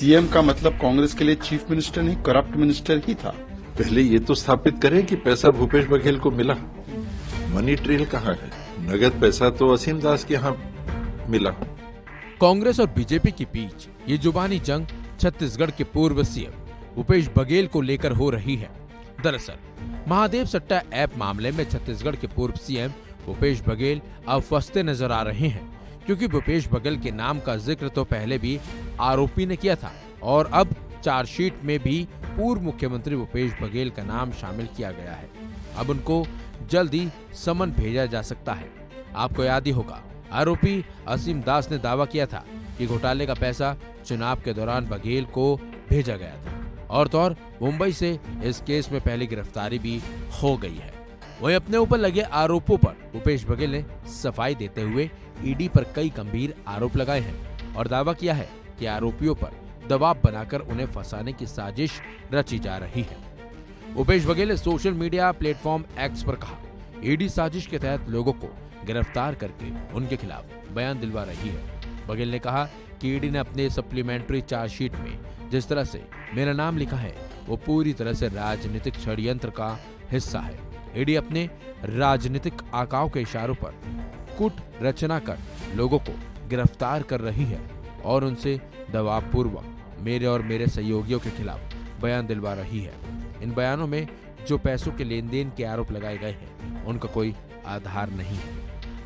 CM का मतलब कांग्रेस के लिए चीफ मिनिस्टर नहीं, करप्ट मिनिस्टर ही था। पहले ये तो स्थापित करें कि पैसा भूपेश बघेल को मिला। मनी ट्रेल कहाँ है? नगद पैसा तो असीम दास के यहाँ मिला। कांग्रेस और बीजेपी के बीच ये जुबानी जंग छत्तीसगढ़ के पूर्व सीएम भूपेश बघेल को लेकर हो रही है। दरअसल महादेव सट्टा ऐप मामले में छत्तीसगढ़ के पूर्व सीएम भूपेश बघेल अब फंसते नजर आ रहे हैं, क्योंकि भूपेश बघेल के नाम का जिक्र तो पहले भी आरोपी ने किया था और अब चार्जशीट में भी पूर्व मुख्यमंत्री भूपेश बघेल का नाम शामिल किया गया है। अब उनको जल्द ही समन भेजा जा सकता है। आपको याद ही होगा, आरोपी असीम दास ने दावा किया था कि घोटाले का पैसा चुनाव के दौरान बघेल को भेजा गया था और तो और मुंबई से इस केस में पहली गिरफ्तारी भी हो गई है। वहीं अपने ऊपर लगे आरोपों पर भूपेश बघेल ने सफाई देते हुए ईडी पर कई गंभीर आरोप लगाए हैं और दावा किया है कि आरोपियों पर दबाव बनाकर उन्हें फंसाने की साजिश रची जा रही है। भूपेश बघेल ने सोशल मीडिया प्लेटफॉर्म एक्स पर कहा, ईडी साजिश के तहत लोगों को गिरफ्तार करके उनके खिलाफ बयान दिलवा रही है। बघेल ने कहा कि ईडी ने अपने सप्लीमेंट्री चार्जशीट में जिस तरह से मेरा नाम लिखा है वो पूरी तरह से राजनीतिक षड्यंत्र का हिस्सा है। ईडी अपने राजनीतिक आकाओं के इशारों पर कूट रचना कर लोगों को गिरफ्तार कर रही है और उनसे दबावपूर्वक मेरे और मेरे सहयोगियों के खिलाफ बयान दिलवा रही है। इन बयानों में जो पैसों के लेन देन के आरोप लगाए गए हैं उनका कोई आधार नहीं है।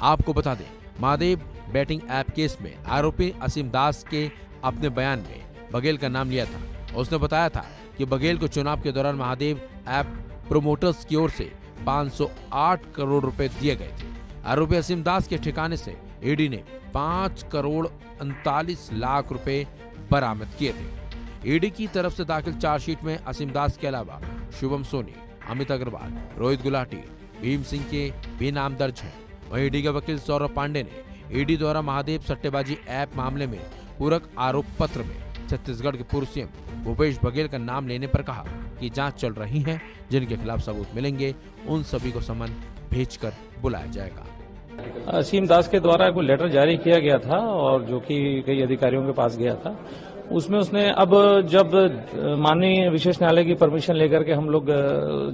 आपको बता दें, महादेव बैटिंग ऐप केस में आरोपी असीम दास के अपने बयान में बघेल का नाम लिया था। उसने बताया था कि बघेल को चुनाव के दौरान महादेव ऐप प्रोमोटर्स की ओर से 508 करोड़ रुपए दिए गए थे। आरोपी असीम दास के ठिकाने से ईडी ने 5 करोड़ 39 लाख रुपए बरामद किए थे। ईडी की तरफ से दाखिल चार्जशीट में असीम दास के अलावा शुभम सोनी, अमित अग्रवाल, रोहित गुलाटी, भीम सिंह के भी नाम दर्ज हैं। वहीं ईडी के वकील सौरभ पांडे ने ईडी द्वारा महादेव सट्टेबाजी ऐप मामले में पूरक आरोप पत्र में छत्तीसगढ़ के पूर्व सीएम भूपेश बघेल का नाम लेने पर कहा कि जांच चल रही है, जिनके खिलाफ सबूत मिलेंगे उन सभी को समन भेजकर बुलाया जाएगा। असीम दास के द्वारा कोई लेटर जारी किया गया था और जो कि कई अधिकारियों के पास गया था, उसमें उसने अब जब माननीय विशेष न्यायालय की परमिशन लेकर के हम लोग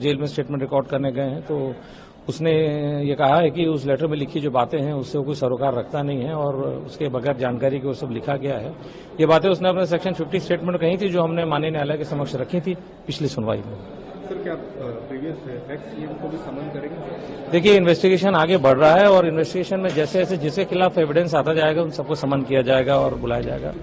जेल में स्टेटमेंट रिकॉर्ड करने गए हैं, तो उसने ये कहा है कि उस लेटर में लिखी जो बातें हैं उससे वो कोई सरोकार रखता नहीं है और उसके बगैर जानकारी के वो सब लिखा गया है। ये बातें उसने अपने सेक्शन 50 स्टेटमेंट कही थी, जो हमने माननीय न्यायालय के समक्ष रखी थी पिछली सुनवाई में। सर, क्या प्रीवियस एक्स सीएम को भी समन करेंगे? देखिए, इन्वेस्टिगेशन आगे बढ़ रहा है और इन्वेस्टिगेशन में जैसे जैसे जिसके खिलाफ एविडेंस आता जाएगा उन सबको समन किया जाएगा और बुलाया जाएगा।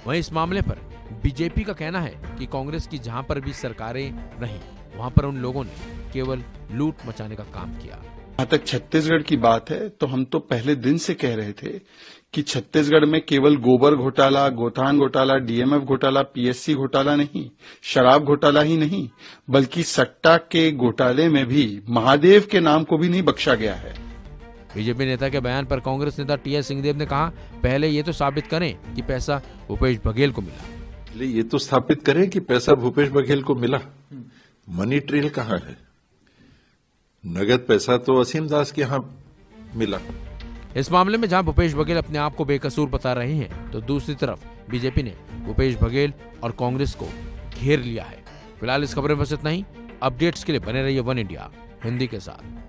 वहीं इस मामले पर बीजेपी का कहना है कि कांग्रेस की जहां पर भी सरकारें रहीं वहां पर उन लोगों ने केवल लूट मचाने का काम किया। जहां तक छत्तीसगढ़ की बात है तो हम तो पहले दिन से कह रहे थे कि छत्तीसगढ़ में केवल गोबर घोटाला, गोथान घोटाला, डीएमएफ घोटाला, पीएससी घोटाला नहीं, शराब घोटाला ही नहीं, बल्कि सट्टा के घोटाले में भी महादेव के नाम को भी नहीं बख्शा गया है। बीजेपी नेता के बयान पर कांग्रेस नेता टीएस सिंहदेव ने कहा, पहले ये तो साबित करें कि पैसा भूपेश बघेल को मिला। पहले ये तो स्थापित करें कि पैसा भूपेश बघेल को मिला। मनी ट्रेल कहाँ है? नगद पैसा तो असीम दास के यहाँ मिला। इस मामले में जहां भूपेश बघेल अपने आप को बेकसूर बता रहे हैं, तो दूसरी तरफ बीजेपी ने भूपेश बघेल और कांग्रेस को घेर लिया है। फिलहाल इस खबर में बस इतना ही। अपडेट्स के लिए बने रहिए वन इंडिया हिंदी के साथ।